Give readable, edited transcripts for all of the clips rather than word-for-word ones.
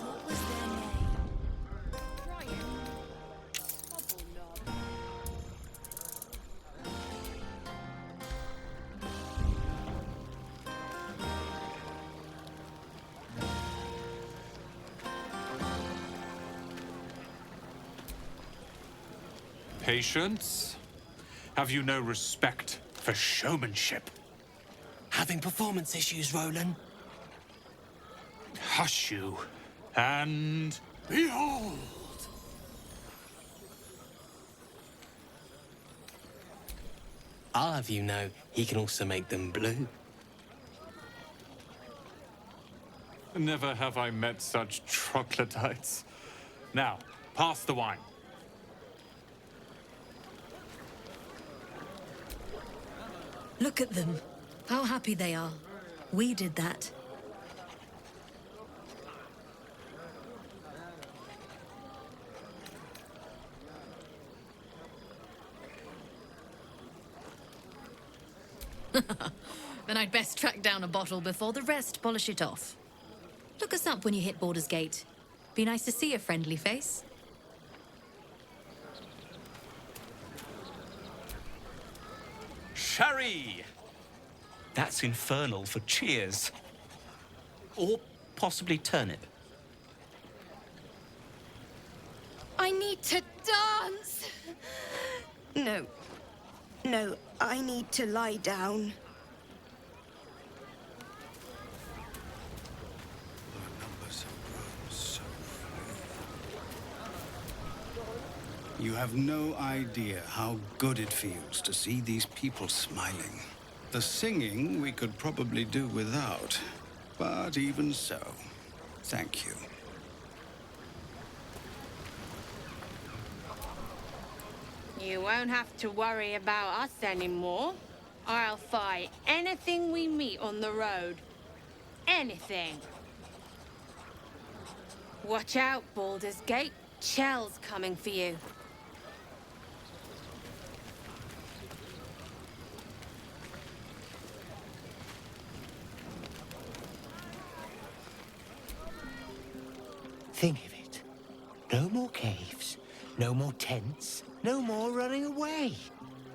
What was their name? Ryan. Bubble knob. Patience? Have you no respect for showmanship? Having performance issues, Roland? Hush you, and behold! I'll have you know, he can also make them blue. Never have I met such troglodytes. Now, pass the wine. Look at them. How happy they are. We did that. Then I'd best track down a bottle before the rest polish it off. Look us up when you hit Baldur's Gate. Be nice to see a friendly face. Sherry! That's infernal for cheers. Or possibly turnip. I need to dance! No. No, I need to lie down. You have no idea how good it feels to see these people smiling. The singing we could probably do without, but even so, thank you. You won't have to worry about us anymore. I'll fight anything we meet on the road. Anything. Watch out, Baldur's Gate. Chell's coming for you. Think of it. No more caves, no more tents, no more running away.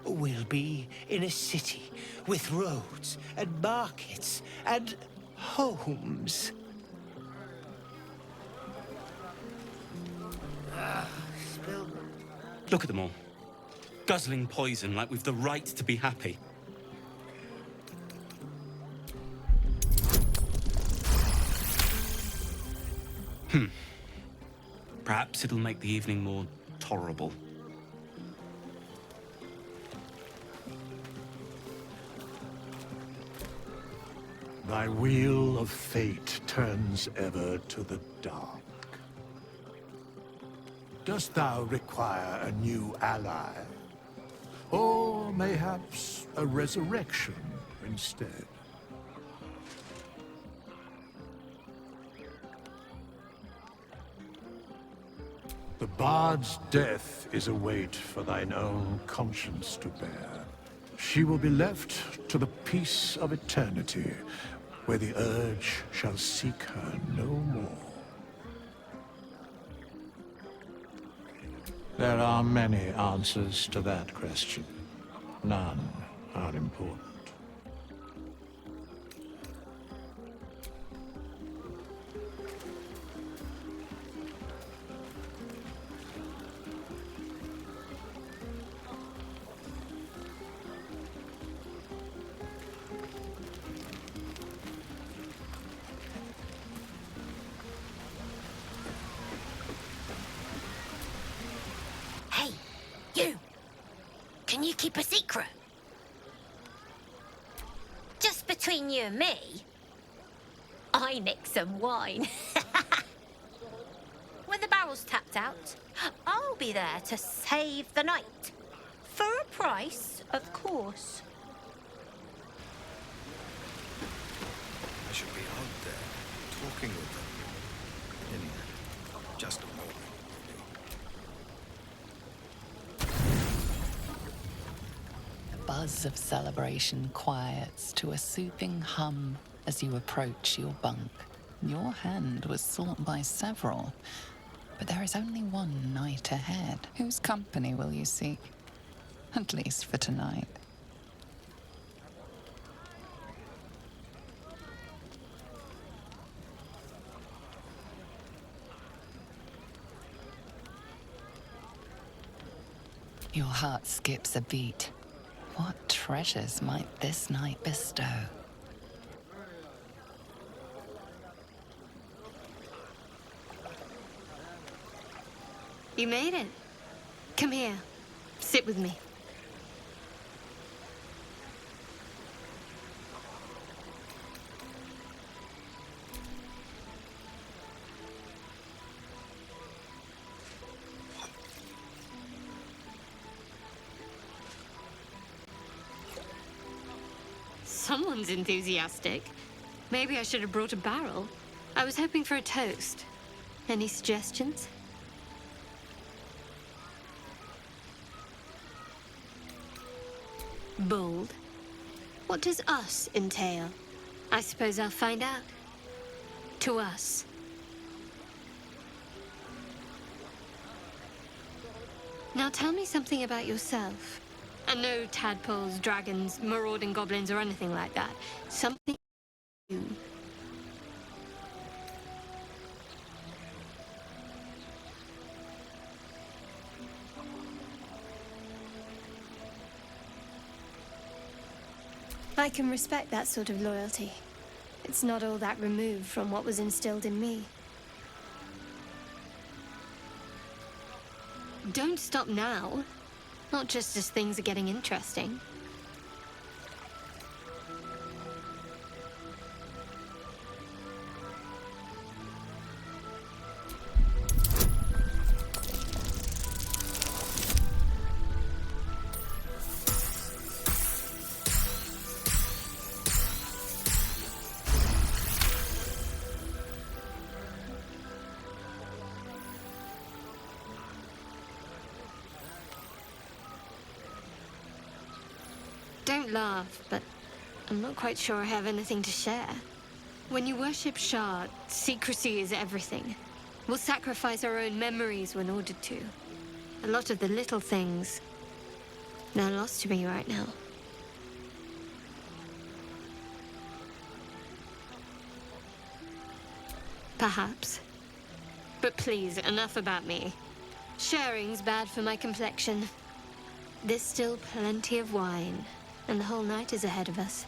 We'll be in a city with roads and markets and homes. Look at them all. Guzzling poison like we've the right to be happy. Perhaps it'll make the evening more tolerable. Thy wheel of fate turns ever to the dark. Dost thou require a new ally? Or mayhaps a resurrection instead? The bard's death is a weight for thine own conscience to bear. She will be left to the peace of eternity, where the urge shall seek her no more. There are many answers to that question. None are important. Hey, you! Can you keep a secret? Just between you and me, I nicked some wine. When the barrel's tapped out, I'll be there to save the night. For a price, of course. I should be out there, talking with them. Anyhow, just a moment. The buzz of celebration quiets to a soothing hum as you approach your bunk. Your hand was sought by several, but there is only one knight ahead. Whose company will you seek? At least for tonight. Your heart skips a beat. What treasures might this night bestow? You made it. Come here. Sit with me. Someone's enthusiastic. Maybe I should have brought a barrel. I was hoping for a toast. Any suggestions? Bold. What does us entail? I suppose I'll find out. To us. Now tell me something about yourself. And no tadpoles, dragons, marauding goblins, or anything like that. Something you. I can respect that sort of loyalty. It's not all that removed from what was instilled in me. Don't stop now. Not just as things are getting interesting. Don't laugh, but I'm not quite sure I have anything to share. When you worship Shard, secrecy is everything. We'll sacrifice our own memories when ordered to. A lot of the little things, they're lost to me right now. Perhaps. But please, enough about me. Sharing's bad for my complexion. There's still plenty of wine, and the whole night is ahead of us.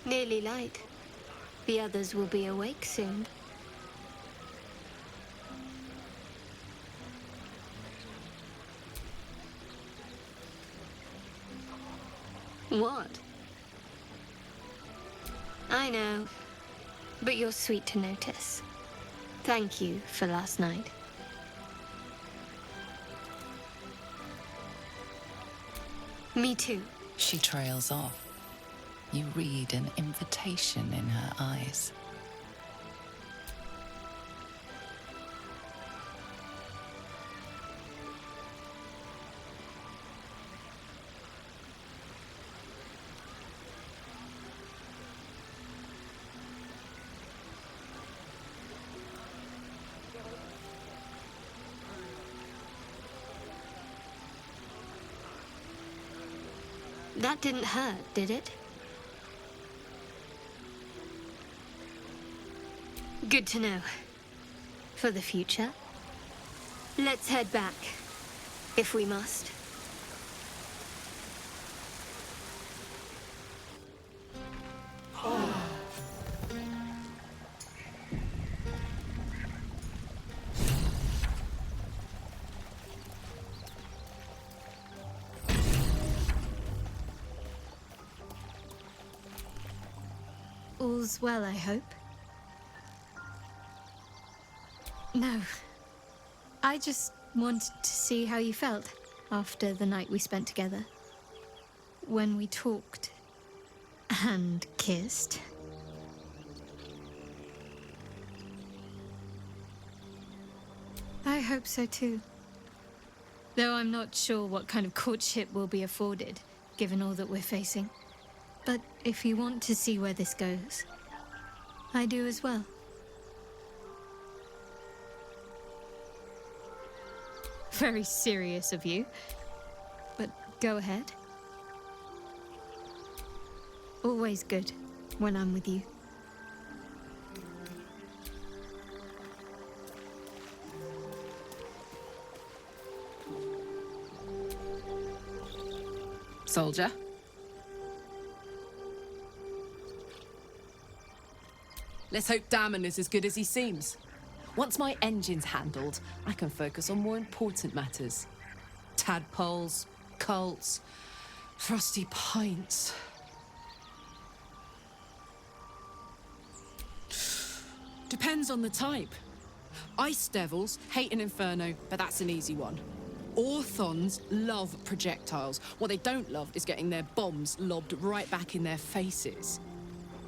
Nearly light. The others will be awake soon. What? I know, but you're sweet to notice. Thank you for last night. Me too. She trails off. You read an invitation in her eyes. That didn't hurt, did it? Good to know. For the future. Let's head back, if we must. All's well, I hope. No. I just wanted to see how you felt after the night we spent together. When we talked and kissed. I hope so too. Though I'm not sure what kind of courtship we'll be afforded, given all that we're facing. But if you want to see where this goes, I do as well. Very serious of you. But go ahead. Always good when I'm with you. Soldier. Let's hope Damon is as good as he seems. Once my engine's handled, I can focus on more important matters. Tadpoles, cults, frosty pints. Depends on the type. Ice devils hate an inferno, but that's an easy one. Orthons love projectiles. What they don't love is getting their bombs lobbed right back in their faces.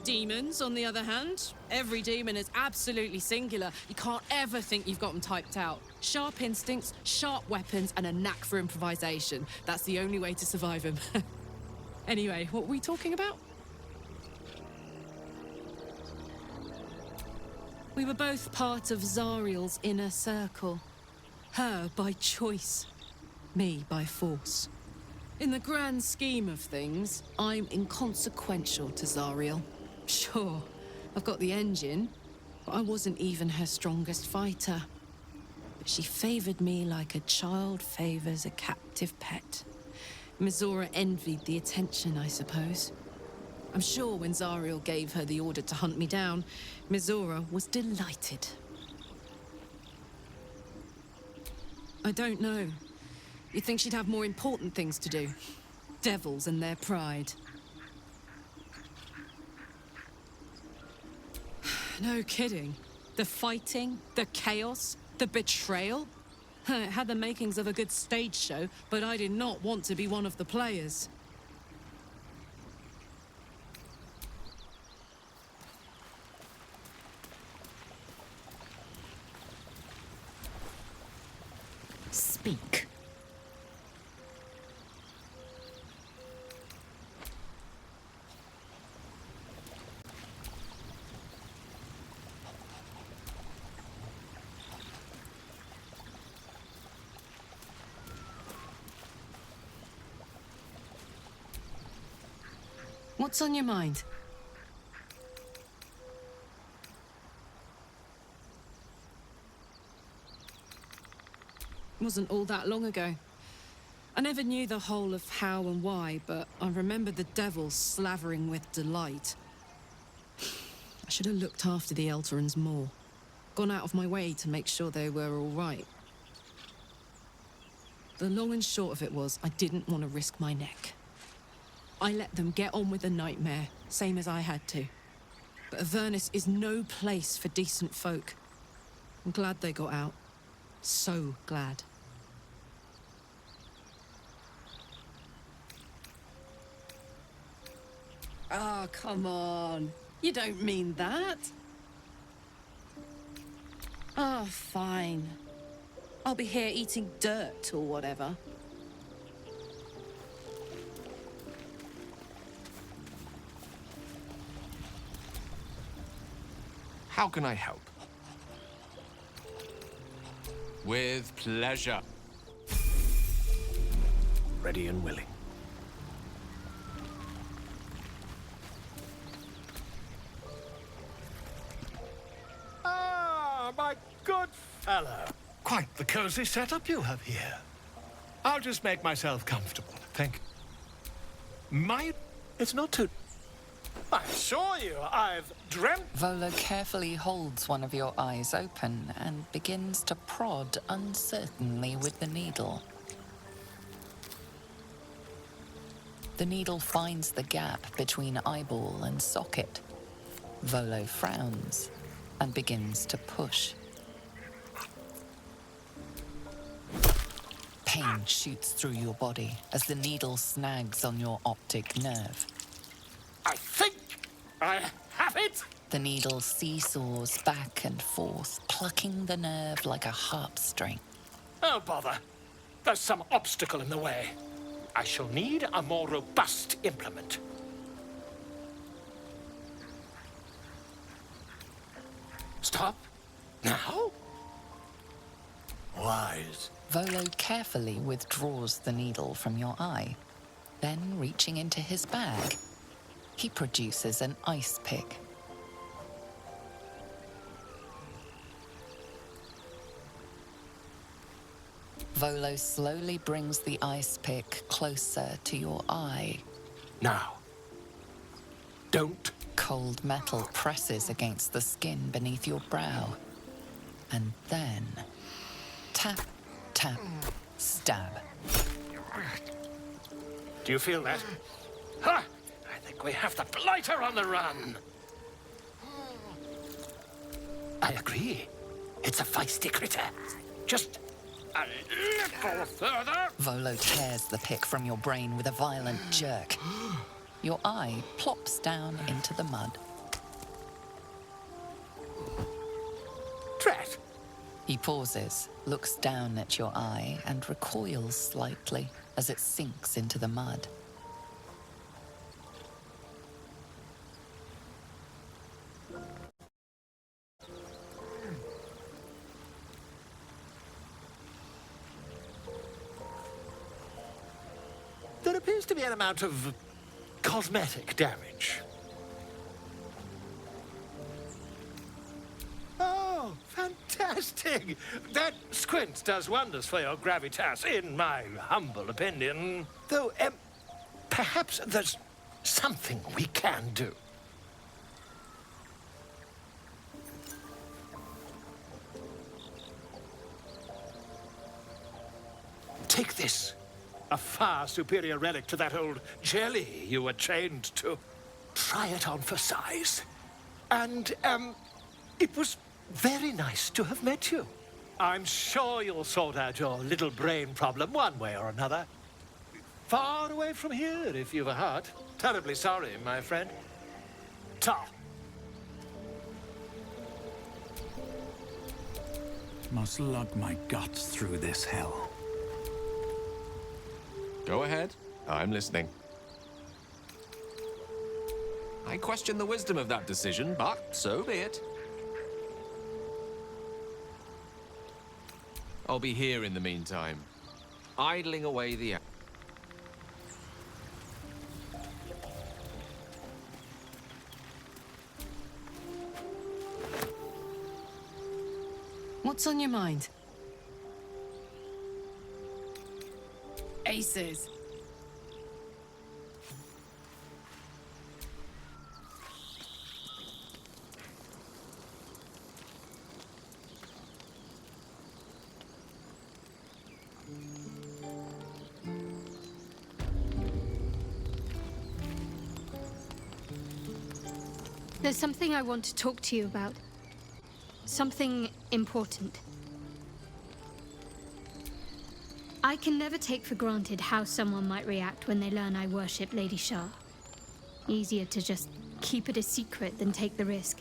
Demons, on the other hand, every demon is absolutely singular. You can't ever think you've got them typed out. Sharp instincts, sharp weapons, and a knack for improvisation. That's the only way to survive them. Anyway, what were we talking about? We were both part of Zariel's inner circle. Her by choice, me by force. In the grand scheme of things, I'm inconsequential to Zariel. Sure, I've got the engine, but I wasn't even her strongest fighter. But she favored me like a child favors a captive pet. Mizora envied the attention, I suppose. I'm sure when Zariel gave her the order to hunt me down, Mizora was delighted. I don't know. You'd think she'd have more important things to do. Devils and their pride. No kidding. The fighting, the chaos, the betrayal. It had the makings of a good stage show, but I did not want to be one of the players. Speak. What's on your mind? It wasn't all that long ago. I never knew the whole of how and why, but I remember the devils slavering with delight. I should have looked after the Elterans more. Gone out of my way to make sure they were all right. The long and short of it was, I didn't want to risk my neck. I let them get on with the nightmare, same as I had to. But Avernus is no place for decent folk. I'm glad they got out. So glad. Oh, come on. You don't mean that. Oh, fine. I'll be here eating dirt or whatever. How can I help? With pleasure. Ready and willing. Ah, my good fellow. Quite the cozy setup you have here. I'll just make myself comfortable, thank you. It's not too... I assure you, I've dreamt... Volo carefully holds one of your eyes open and begins to prod uncertainly with the needle. The needle finds the gap between eyeball and socket. Volo frowns and begins to push. Pain shoots through your body as the needle snags on your optic nerve. I think I have it! The needle seesaws back and forth, plucking the nerve like a harp string. Oh, bother. There's some obstacle in the way. I shall need a more robust implement. Stop. Now? Wise. Volo carefully withdraws the needle from your eye. Then, reaching into his bag, he produces an ice pick. Volo slowly brings the ice pick closer to your eye. Now. Don't. Cold metal presses against the skin beneath your brow. And then, tap, tap, stab. Do you feel that? Ha! I think we have the blighter on the run. I agree. It's a feisty critter. Just a little further. Volo tears the pick from your brain with a violent jerk. Your eye plops down into the mud. Drat! He pauses, looks down at your eye, and recoils slightly as it sinks into the mud. There appears to be an amount of cosmetic damage. Oh, fantastic! That squint does wonders for your gravitas, in my humble opinion. Though, perhaps there's something we can do. Take this. A far superior relic to that old jelly you were chained to. Try it on for size. And, it was very nice to have met you. I'm sure you'll sort out your little brain problem one way or another. Far away from here, if you've a heart. Terribly sorry, my friend. Ta. Must lug my guts through this hell. Go ahead. I'm listening. I question the wisdom of that decision, but so be it. I'll be here in the meantime, idling away the... What's on your mind? Aces. There's something I want to talk to you about. Something important. I can never take for granted how someone might react when they learn I worship Lady Shah. Easier to just keep it a secret than take the risk.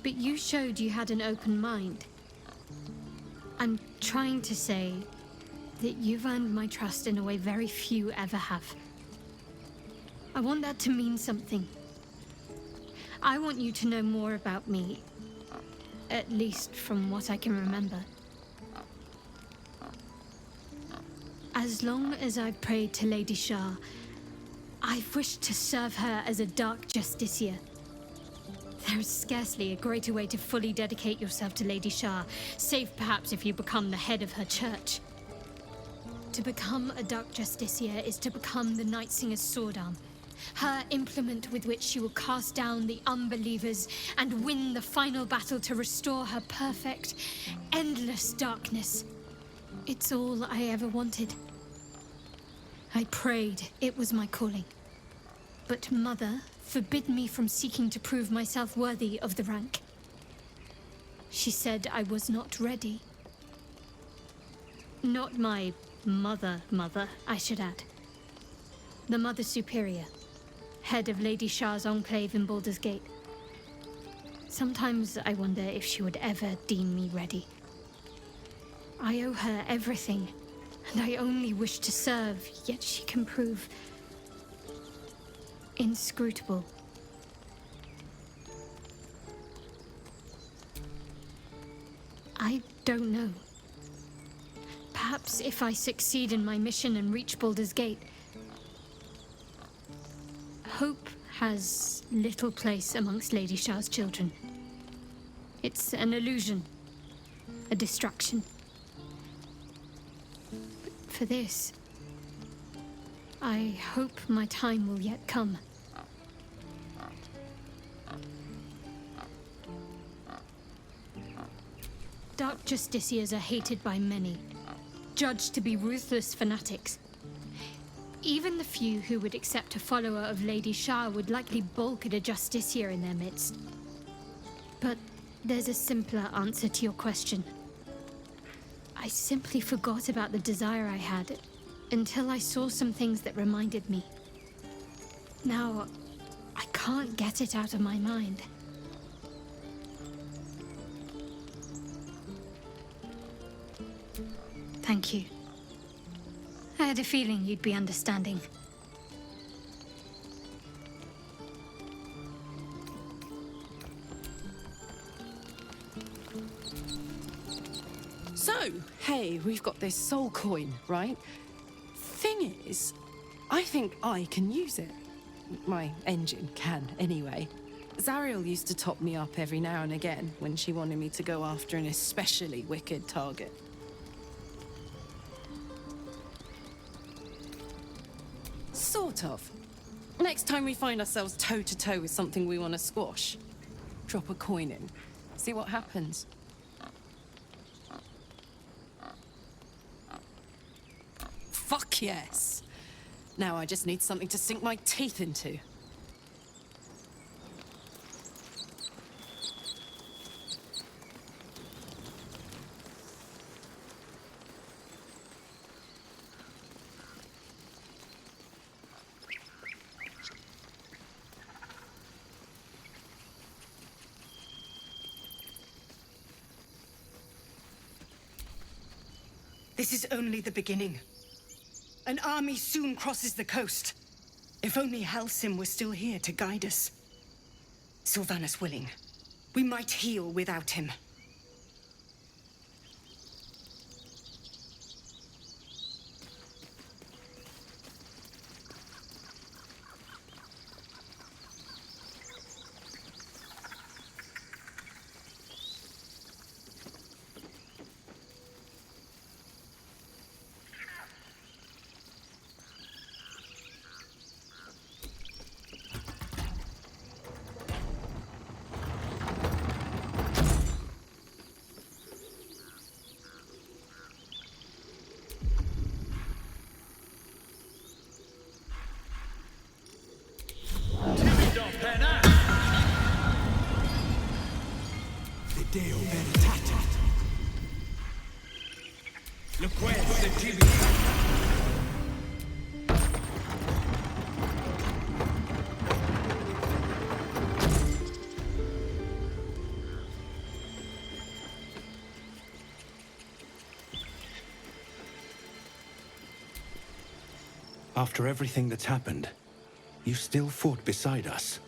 But you showed you had an open mind. I'm trying to say that you've earned my trust in a way very few ever have. I want that to mean something. I want you to know more about me, at least from what I can remember. As long as I've prayed to Lady Shah, I've wished to serve her as a dark justiciar. There is scarcely a greater way to fully dedicate yourself to Lady Shah, save perhaps if you become the head of her church. To become a dark justiciar is to become the Night Singer's sword arm, her implement with which she will cast down the unbelievers and win the final battle to restore her perfect, endless darkness. It's all I ever wanted. I prayed it was my calling. But Mother forbid me from seeking to prove myself worthy of the rank. She said I was not ready. Not my mother, I should add. The Mother Superior, head of Lady Shah's enclave in Baldur's Gate. Sometimes I wonder if she would ever deem me ready. I owe her everything, and I only wish to serve, yet she can prove inscrutable. I don't know. Perhaps if I succeed in my mission and reach Baldur's Gate, hope has little place amongst Lady Shah's children. It's an illusion, a distraction. But for this, I hope my time will yet come. Dark Justiciars are hated by many, judged to be ruthless fanatics. Even the few who would accept a follower of Lady Shah would likely balk at a Justiciar in their midst. But there's a simpler answer to your question. I simply forgot about the desire I had until I saw some things that reminded me. Now, I can't get it out of my mind. Thank you. I had a feeling you'd be understanding. So, hey, we've got this soul coin, right? Thing is, I think I can use it. My engine can, anyway. Zariel used to top me up every now and again when she wanted me to go after an especially wicked target. Sort of. Next time we find ourselves toe-to-toe with something we want to squash, drop a coin in, see what happens. Fuck yes! Now I just need something to sink my teeth into. This is only the beginning. An army soon crosses the coast. If only Halsim were still here to guide us. Sylvanas willing, we might heal without him. Deo veritata. Loquenze tibi. After everything that's happened, you still fought beside us.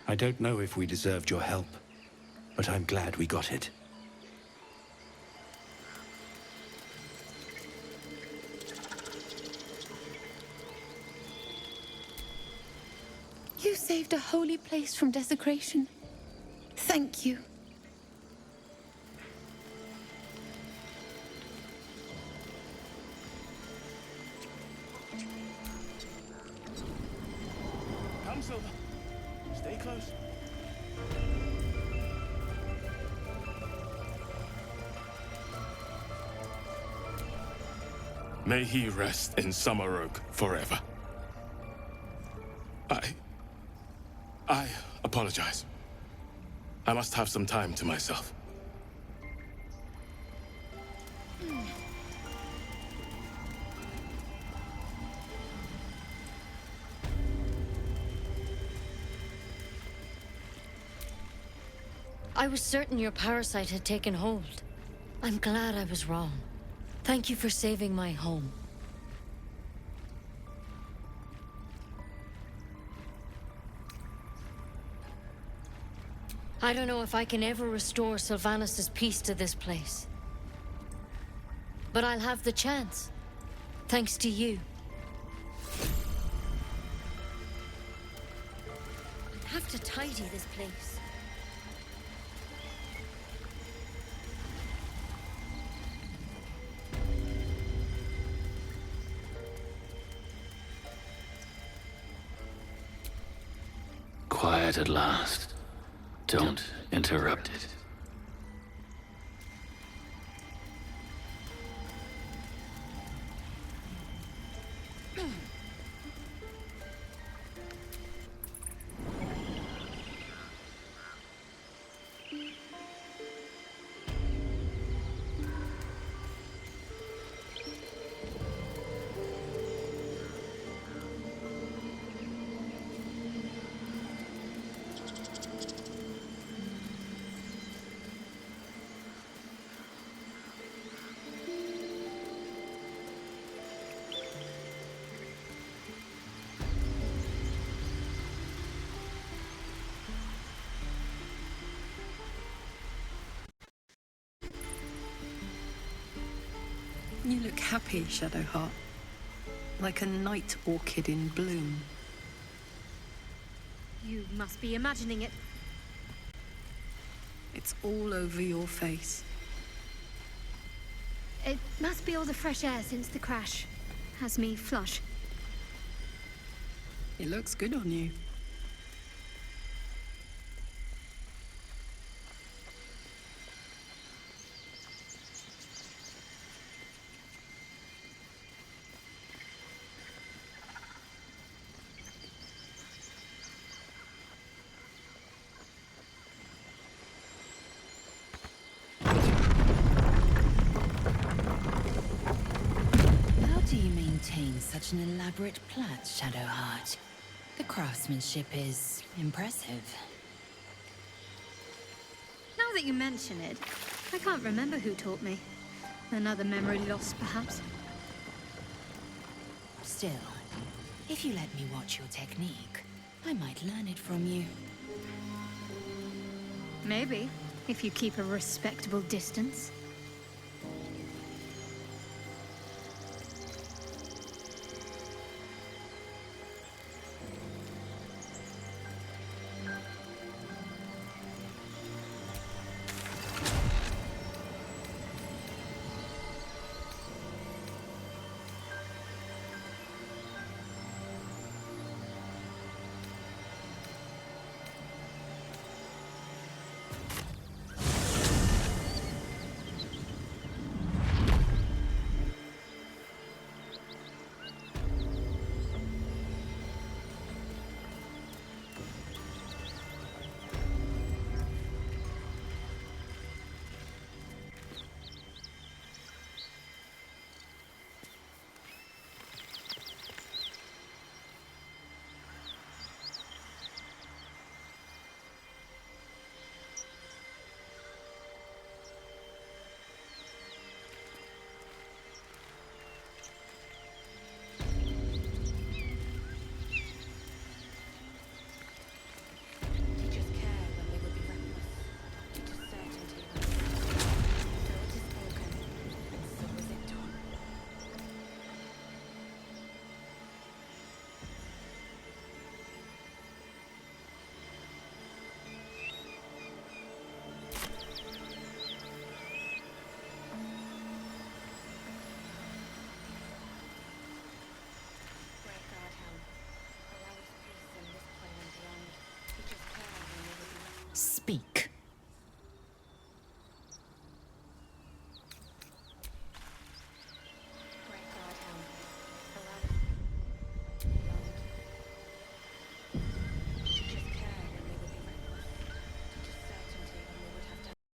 I don't know if we deserved your help, but I'm glad we got it. You saved a holy place from desecration. Thank you. Come, Silva. Stay close. May he rest in Summer Oak forever. I apologize. I must have some time to myself. I was certain your parasite had taken hold. I'm glad I was wrong. Thank you for saving my home. I don't know if I can ever restore Sylvanus' peace to this place. But I'll have the chance. Thanks to you. I have to tidy this place. Quiet at last. Don't interrupt it. You look happy, Shadowheart. Like a night orchid in bloom. You must be imagining it. It's all over your face. It must be all the fresh air since the crash. Has me flush. It looks good on you. How do you maintain such an elaborate plait, Shadowheart? The craftsmanship is impressive. Now that you mention it, I can't remember who taught me. Another memory loss, perhaps. Still, if you let me watch your technique, I might learn it from you. Maybe, if you keep a respectable distance.